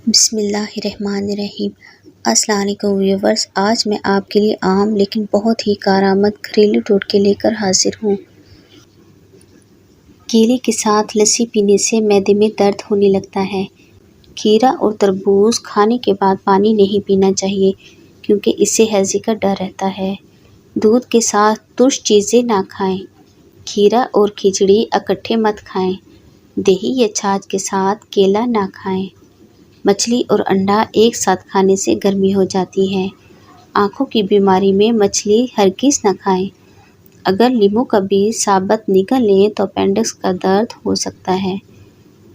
بسم اللہ الرحمن الرحیم۔ السلام علیکم ویورز، آج میں آپ کے لیے عام لیکن بہت ہی کارآمد گھریلو ٹوٹکے لے کر حاضر ہوں۔ کیلے کے ساتھ لسی پینے سے معدے میں درد ہونے لگتا ہے۔ کھیرا اور تربوز کھانے کے بعد پانی نہیں پینا چاہیے کیونکہ اس سے ہیضے کا ڈر رہتا ہے۔ دودھ کے ساتھ ترش چیزیں نہ کھائیں۔ کھیرا اور کھچڑی اکٹھے مت کھائیں۔ دہی یا چھاچھ کے ساتھ کیلا نہ کھائیں۔ مچھلی اور انڈا ایک ساتھ کھانے سے گرمی ہو جاتی ہے۔ آنکھوں کی بیماری میں مچھلی ہرگز نہ کھائیں۔ اگر لیموں کا بیج ثابت نگل لیں تو اپینڈکس کا درد ہو سکتا ہے۔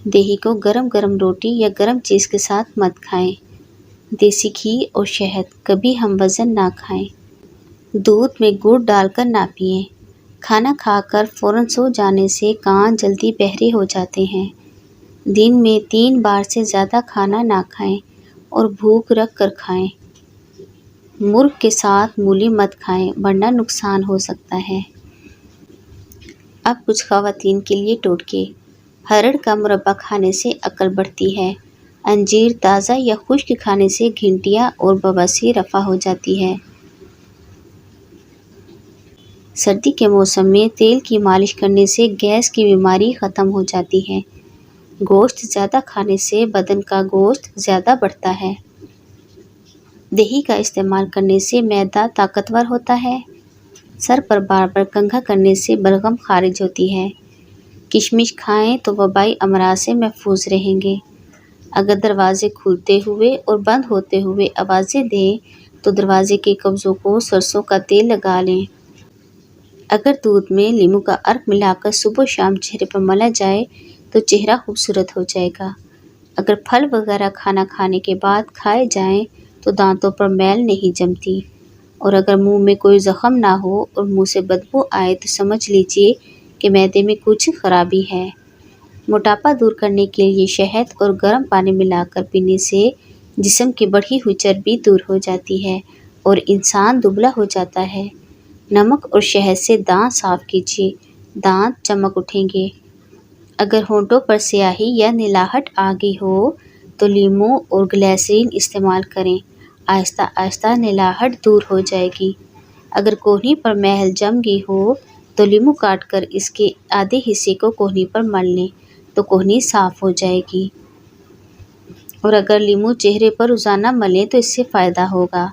دہی کو گرم گرم روٹی یا گرم چیز کے ساتھ مت کھائیں۔ دیسی گھی اور شہد کبھی ہم وزن نہ کھائیں۔ دودھ میں گڑ ڈال کر نہ پئیں۔ کھانا کھا کر فوراً سو جانے سے کان جلدی بہرے ہو جاتے ہیں۔ دن میں 3 بار سے زیادہ کھانا نہ کھائیں اور بھوک رکھ کر کھائیں۔ مرغ کے ساتھ مولی مت کھائیں ورنہ نقصان ہو سکتا ہے۔ اب کچھ خواتین کے لیے ٹوٹکے۔ ہرڑ کا مربع کھانے سے عقل بڑھتی ہے۔ انجیر تازہ یا خشک کھانے سے گھنٹیاں اور بواسیر رفع ہو جاتی ہے۔ سردی کے موسم میں تیل کی مالش کرنے سے گیس کی بیماری ختم ہو جاتی ہے۔ گوشت زیادہ کھانے سے بدن کا گوشت زیادہ بڑھتا ہے۔ دہی کا استعمال کرنے سے معدہ طاقتور ہوتا ہے۔ سر پر بار بار کنگھا کرنے سے بلغم خارج ہوتی ہے۔ کشمش کھائیں تو وبائی امراض سے محفوظ رہیں گے۔ اگر دروازے کھلتے ہوئے اور بند ہوتے ہوئے آوازیں دیں تو دروازے کے قفزوں کو سرسوں کا تیل لگا لیں۔ اگر دودھ میں لیموں کا عرق ملا کر صبح و شام چہرے پر ملا جائے تو چہرہ خوبصورت ہو جائے گا۔ اگر پھل وغیرہ کھانا کھانے کے بعد کھائے جائیں تو دانتوں پر میل نہیں جمتی، اور اگر منہ میں کوئی زخم نہ ہو اور منہ سے بدبو آئے تو سمجھ لیجیے کہ معدے میں کچھ خرابی ہے۔ موٹاپا دور کرنے کے لیے شہد اور گرم پانی ملا کر پینے سے جسم کی بڑھی ہوئی چربی دور ہو جاتی ہے اور انسان دبلا ہو جاتا ہے۔ نمک اور شہد سے دانت صاف کیجیے، دانت چمک اٹھیں گے۔ اگر ہونٹوں پر سیاہی یا نلاہٹ آ گئی ہو تو لیموں اور گلیسرین استعمال کریں، آہستہ آہستہ نلاہٹ دور ہو جائے گی۔ اگر کوہنی پر میل جم گئی ہو تو لیموں کاٹ کر اس کے آدھے حصے کو کوہنی پر مل لیں تو کوہنی صاف ہو جائے گی، اور اگر لیموں چہرے پر روزانہ ملیں تو اس سے فائدہ ہوگا۔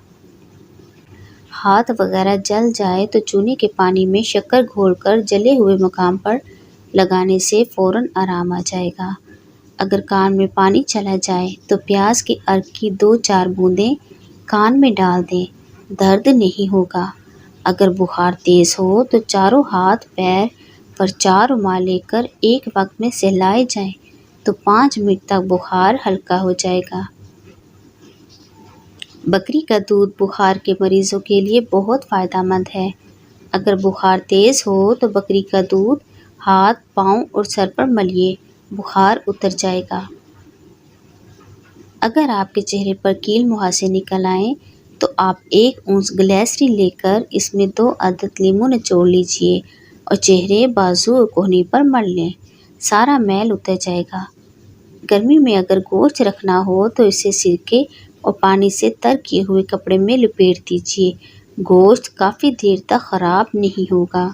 ہاتھ وغیرہ جل جائے تو چونے کے پانی میں شکر گھول کر جلے ہوئے مقام پر لگانے سے فوراً آرام آ جائے گا۔ اگر کان میں پانی چلا جائے تو پیاز کے عرق کی 2-4 بوندیں کان میں ڈال دیں، درد نہیں ہوگا۔ اگر بخار تیز ہو تو چاروں ہاتھ پیر پر 4 رومال لے کر ایک وقت میں سہلائے جائیں تو 5 منٹ تک بخار ہلکا ہو جائے گا۔ بکری کا دودھ بخار کے مریضوں کے لیے بہت فائدہ مند ہے۔ اگر بخار تیز ہو تو بکری کا دودھ ہاتھ، پاؤں اور سر پر ملیے، بخار اتر جائے گا۔ اگر آپ کے چہرے پر کیل مہاسے نکل آئیں تو آپ 1 اونس گلیسرین لے کر اس میں 2 عدد لیموں نچوڑ لیجیے اور چہرے، بازو اور کوہنی پر مل لیں، سارا میل اتر جائے گا۔ گرمی میں اگر گوشت رکھنا ہو تو اسے سرکے اور پانی سے تر کیے ہوئے کپڑے میں لپیٹ دیجیے، گوشت کافی دیر تک خراب نہیں ہوگا۔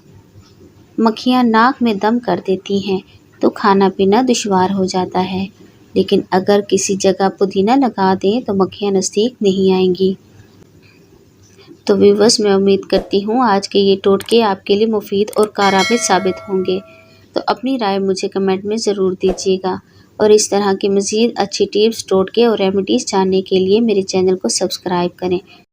مکھیاں ناک میں دم کر دیتی ہیں تو کھانا پینا دشوار ہو جاتا ہے، لیکن اگر کسی جگہ پودینہ لگا دیں تو مکھیاں نزدیک نہیں آئیں گی۔ تو ویورز، میں امید کرتی ہوں آج کے یہ ٹوٹکے آپ کے لیے مفید اور کارآمد ثابت ہوں گے، تو اپنی رائے مجھے کمنٹ میں ضرور دیجیے گا، اور اس طرح کے مزید اچھی ٹپس، ٹوٹکے اور ریمیڈیز جاننے کے لیے میرے چینل کو سبسکرائب کریں۔